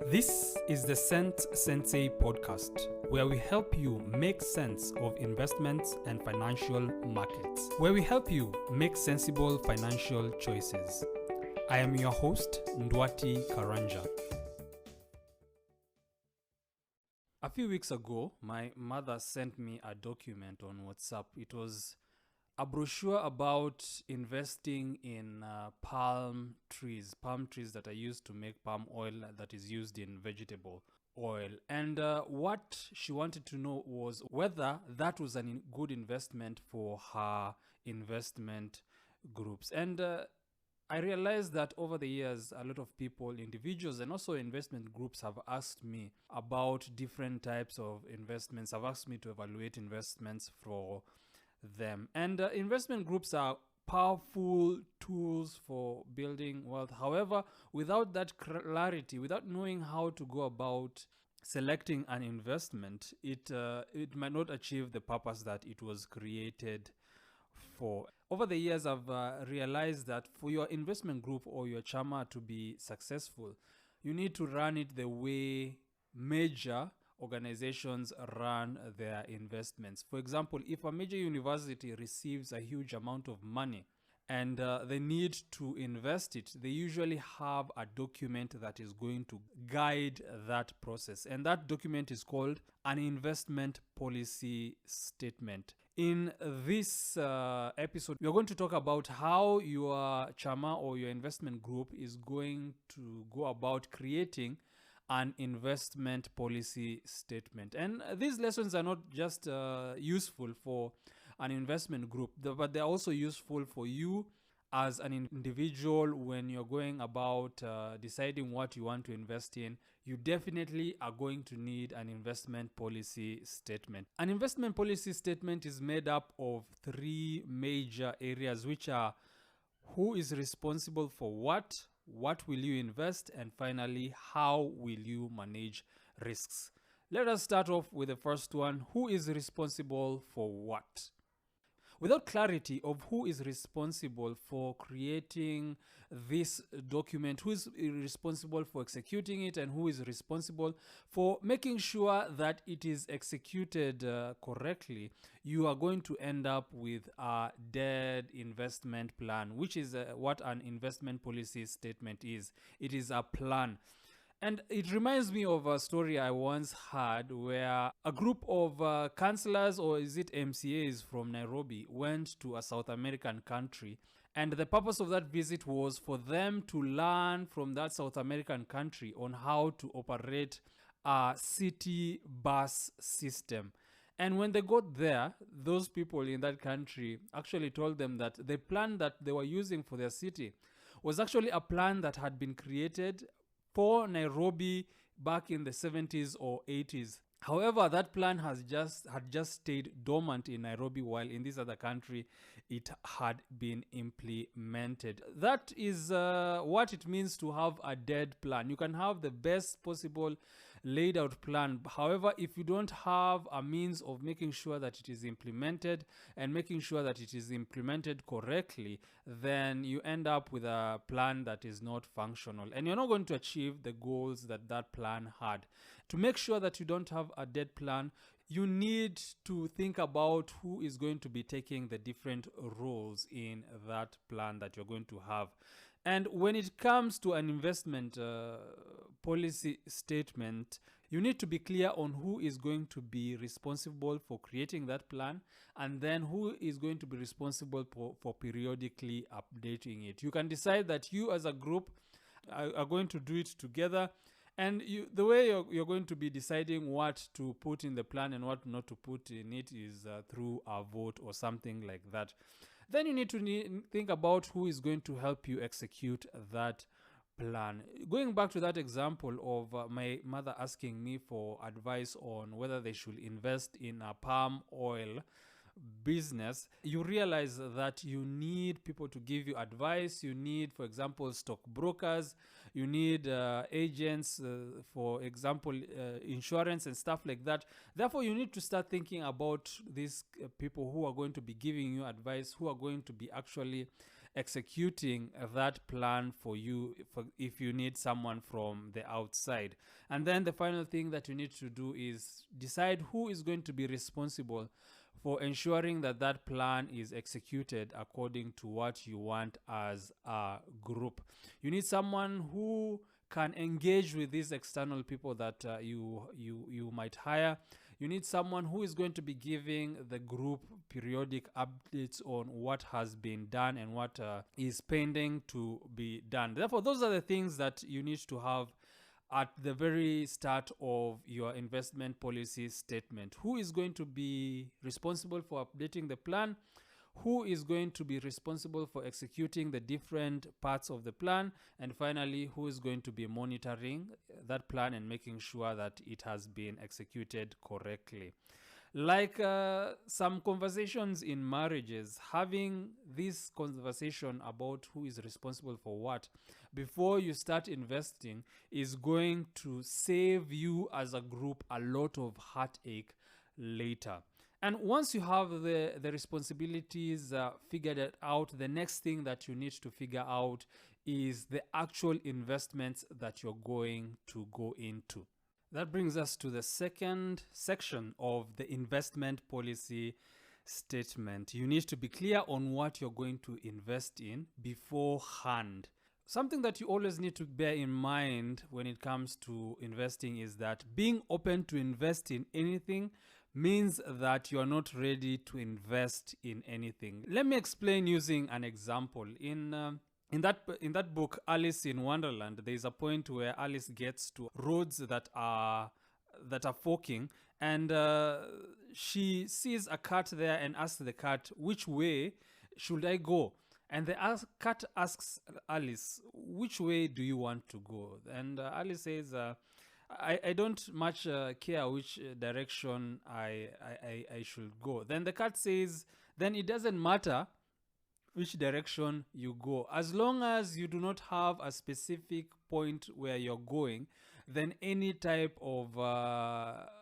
This is the Sensei Podcast, where we help you make sense of investments and financial markets, where we help you make sensible financial choices. I am your host, Ndwati Karanja. A few weeks ago, my mother sent me a document on WhatsApp. It was a brochure about investing in palm trees that are used to make palm oil that is used in vegetable oil. And what she wanted to know was whether that was a good investment for her investment groups. And I realized that over the years, a lot of people, individuals, and also investment groups have asked me about different types of investments, have asked me to evaluate investments for them. And investment groups are powerful tools for building wealth. However, without that clarity, without knowing how to go about selecting an investment, it might not achieve the purpose that it was created for. Over the years, I've realized that for your investment group or your CHAMA to be successful, you need to run it the way major organizations run their investments. For example, if a major university receives a huge amount of money and they need to invest it, they usually have a document that is going to guide that process. And that document is called an investment policy statement. In this episode, we are going to talk about how your CHAMA or your investment group is going to go about creating an investment policy statement. And these lessons are not just useful for an investment group, but they're also useful for you as an individual when you're going about deciding what you want to invest in. You definitely are going to need an investment policy statement. An investment policy statement is made up of three major areas, which are who is responsible for what will you invest, and finally, how will you manage risks. Let us start off with the first one. Who is responsible for what? Without clarity of who is responsible for creating this document, who is responsible for executing it, and who is responsible for making sure that it is executed correctly, you are going to end up with a dead investment plan, which is what an investment policy statement is. It is a plan. And it reminds me of a story I once had where a group of counselors, or is it MCAs from Nairobi, went to a South American country. And the purpose of that visit was for them to learn from that South American country on how to operate a city bus system. And when they got there, those people in that country actually told them that the plan that they were using for their city was actually a plan that had been created for Nairobi back in the 70s or 80s. However, that plan had just stayed dormant in Nairobi, while in this other country it had been implemented. That is what it means to have a dead plan. You can have the best possible laid out plan. However, if you don't have a means of making sure that it is implemented and making sure that it is implemented correctly, then you end up with a plan that is not functional, and you're not going to achieve the goals that that plan had. To make sure that you don't have a dead plan, you need to think about who is going to be taking the different roles in that plan that you're going to have. And when it comes to an investment policy statement, you need to be clear on who is going to be responsible for creating that plan, and then who is going to be responsible for periodically updating it. You can decide that you as a group are going to do it together. And the way you're going to be deciding what to put in the plan and what not to put in it is through a vote or something like that. Then you need to think about who is going to help you execute that plan. Going back to that example of my mother asking me for advice on whether they should invest in a palm oil business, you realize that you need people to give you advice. You need, for example, stockbrokers. You need agents, for example, insurance and stuff like that. Therefore, you need to start thinking about these people who are going to be giving you advice, who are going to be actually executing that plan for you if you need someone from the outside. And then the final thing that you need to do is decide who is going to be responsible for ensuring that that plan is executed according to what you want as a group. You need someone who can engage with these external people that you might hire. You need someone who is going to be giving the group periodic updates on what has been done and what is pending to be done. Therefore, those are the things that you need to have at the very start of your investment policy statement. Who is going to be responsible for updating the plan? Who is going to be responsible for executing the different parts of the plan? And finally, who is going to be monitoring that plan and making sure that it has been executed correctly? Like some conversations in marriages, having this conversation about who is responsible for what before you start investing is going to save you as a group a lot of heartache later. And once you have the responsibilities figured out, the next thing that you need to figure out is the actual investments that you're going to go into. That brings us to the second section of the investment policy statement. You need to be clear on what you're going to invest in beforehand. Something that you always need to bear in mind when it comes to investing is that being open to invest in anything means that you are not ready to invest in anything. Let me explain using an example. In that book, Alice in Wonderland, there is a point where Alice gets to roads that are forking, and she sees a cat there and asks the cat, "Which way should I go?" And the cat asks Alice, "Which way do you want to go?" And Alice says, I don't much care which direction I should go. Then the cat says, then it doesn't matter which direction you go. As long as you do not have a specific point where you're going, then any type of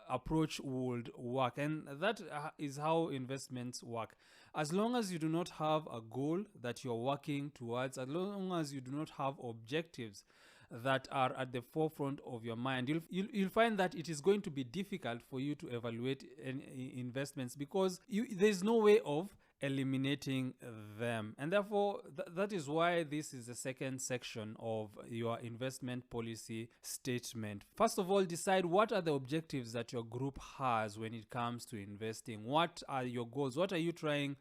approach would work. And that is how investments work. As long as you do not have a goal that you're working towards, as long as you do not have objectives that are at the forefront of your mind, you'll find that it is going to be difficult for you to evaluate investments because there's no way of eliminating them. And therefore, that is why this is the second section of your investment policy statement. First of all, decide what are the objectives that your group has when it comes to investing. What are your goals? What are you trying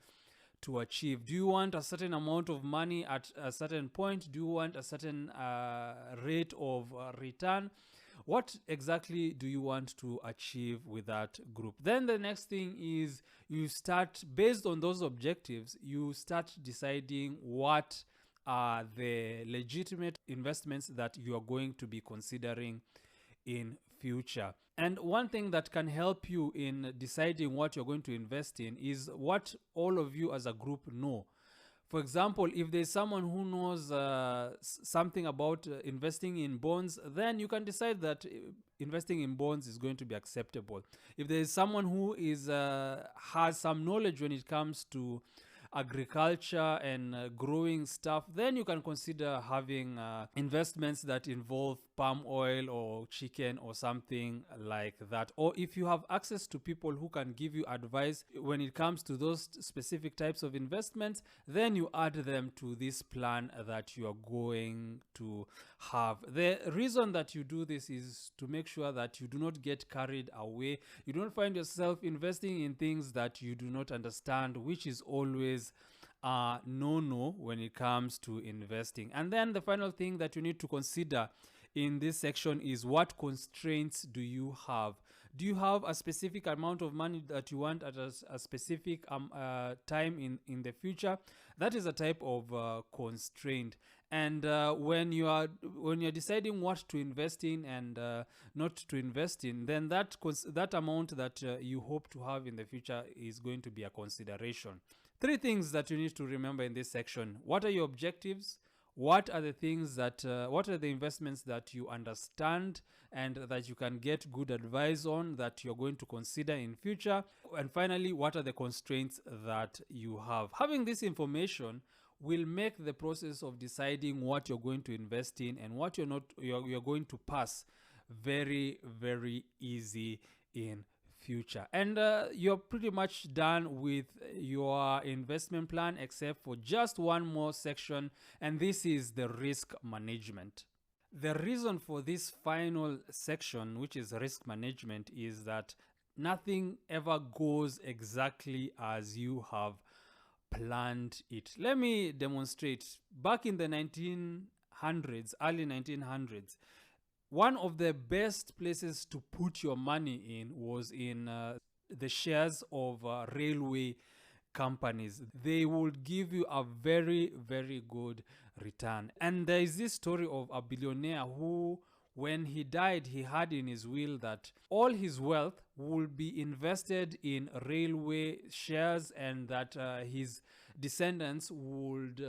to achieve? Do you want a certain amount of money at a certain point? Do you want a certain rate of return? What exactly do you want to achieve with that group? Then the next thing is you start, based on those objectives, you start deciding what are the legitimate investments that you are going to be considering in future. And one thing that can help you in deciding what you're going to invest in is what all of you as a group know. For example, if there's someone who knows something about investing in bonds, then you can decide that investing in bonds is going to be acceptable. If there's someone who has some knowledge when it comes to agriculture and growing stuff, then you can consider having investments that involve palm oil or chicken or something like that. Or if you have access to people who can give you advice when it comes to those specific types of investments, then you add them to this plan that you are going to have. The reason that you do this is to make sure that you do not get carried away. You don't find yourself investing in things that you do not understand, which is always no when it comes to investing. And then the final thing that you need to consider in this section is what constraints do you have? Do you have a specific amount of money that you want at a specific time in the future? That is a type of constraint. And when you're deciding what to invest in and not to invest in, then that amount that you hope to have in the future is going to be a consideration. 3 things that you need to remember in this section. What are your objectives? What are the things that, what are the investments that you understand and that you can get good advice on that you're going to consider in future? And finally, what are the constraints that you have? Having this information will make the process of deciding what you're going to invest in and what you're going to pass very, very easy in future. And you're pretty much done with your investment plan, except for just one more section, and this is the risk management. The reason for this final section, which is risk management, is that nothing ever goes exactly as you have planned it. Let me demonstrate. Back in the 1900s, early 1900s, one of the best places to put your money in was in the shares of railway companies. They would give you a very, very good return. And there is this story of a billionaire who, when he died, he had in his will that all his wealth would be invested in railway shares, and that his descendants would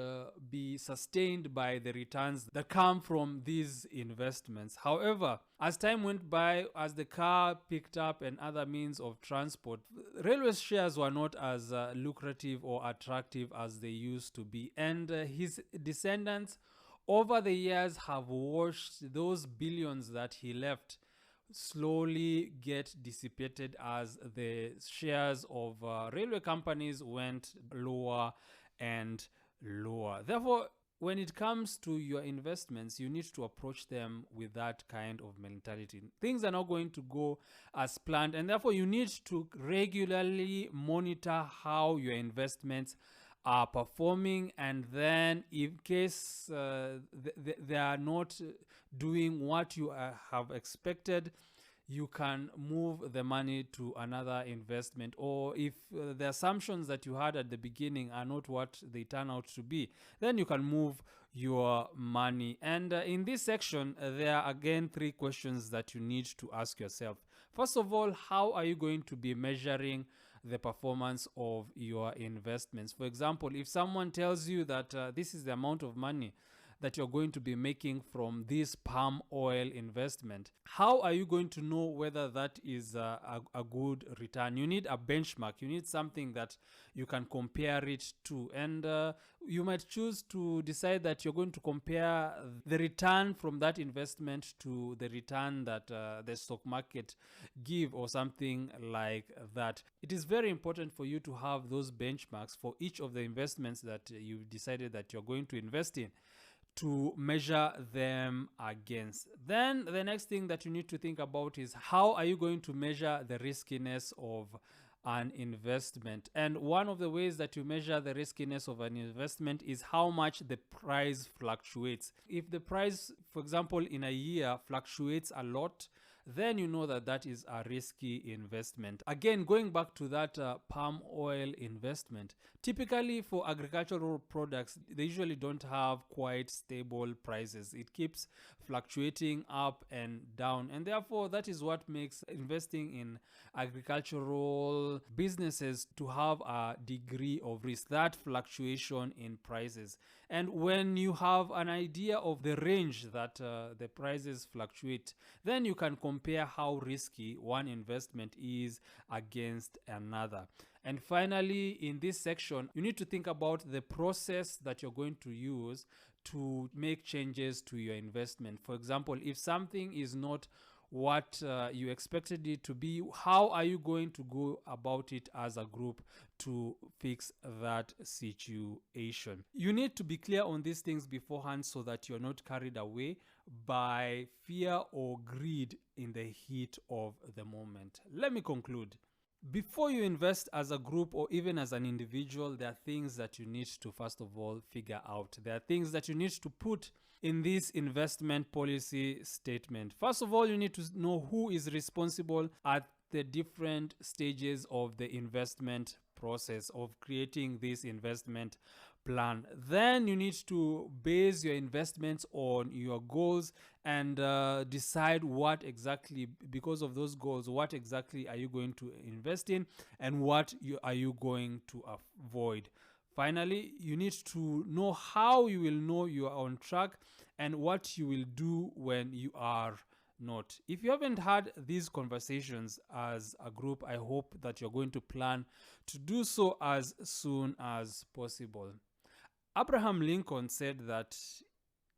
be sustained by the returns that come from these investments. However, as time went by, as the car picked up and other means of transport, railway shares were not as lucrative or attractive as they used to be. And his descendants over the years have watched those billions that he left slowly get dissipated as the shares of railway companies went lower and lower. Therefore, when it comes to your investments, you need to approach them with that kind of mentality. Things are not going to go as planned, and therefore you need to regularly monitor how your investments are performing, and then in case they are not doing what you have expected, you can move the money to another investment. Or if the assumptions that you had at the beginning are not what they turn out to be, then you can move your money. And in this section, there are again 3 questions that you need to ask yourself. First of all, how are you going to be measuring the performance of your investments? For example, if someone tells you that this is the amount of money that you're going to be making from this palm oil investment, how are you going to know whether that is a good return? You need a benchmark. You need something that you can compare it to. And you might choose to decide that you're going to compare the return from that investment to the return that the stock market give, or something like that. It is very important for you to have those benchmarks for each of the investments that you've decided that you're going to invest in, to measure them against. Then the next thing that you need to think about is how are you going to measure the riskiness of an investment? And one of the ways that you measure the riskiness of an investment is how much the price fluctuates. If the price, for example, in a year fluctuates a lot, then you know that that is a risky investment. Again, going back to that palm oil investment, typically for agricultural products, they usually don't have quite stable prices. It keeps fluctuating up and down, and therefore that is what makes investing in agricultural businesses to have a degree of risk, that fluctuation in prices. And when you have an idea of the range that the prices fluctuate, then you can compare how risky one investment is against another. And finally, in this section, you need to think about the process that you're going to use to make changes to your investment. For example, if something is not what you expected it to be, how are you going to go about it as a group to fix that situation? You need to be clear on these things beforehand so that you're not carried away by fear or greed in the heat of the moment. Let me conclude. Before you invest as a group or even as an individual, there are things that you need to first of all figure out. There are things that you need to put in this investment policy statement. First of all, you need to know who is responsible at the different stages of the investment process of creating this investment plan. Then you need to base your investments on your goals and decide what exactly, because of those goals, what exactly are you going to invest in and what are you going to avoid. Finally, you need to know how you will know you are on track and what you will do when you are not. If you haven't had these conversations as a group, I hope that you're going to plan to do so as soon as possible. Abraham Lincoln said that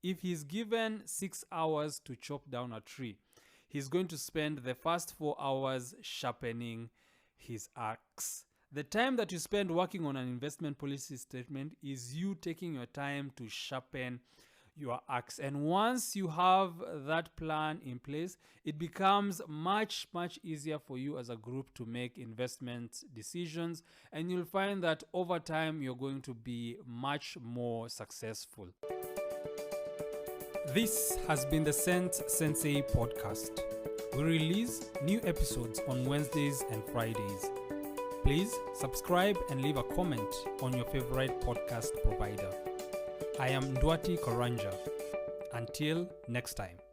if he's given 6 hours to chop down a tree, he's going to spend the first 4 hours sharpening his axe. The time that you spend working on an investment policy statement is you taking your time to sharpen your axe. And once you have that plan in place, it becomes much easier for you as a group to make investment decisions, and you'll find that over time you're going to be much more successful. This has been the Sensei Podcast. We release new episodes on Wednesdays and Fridays. Please subscribe and leave a comment on your favorite podcast provider. I am Ndwati Karanja. Until next time.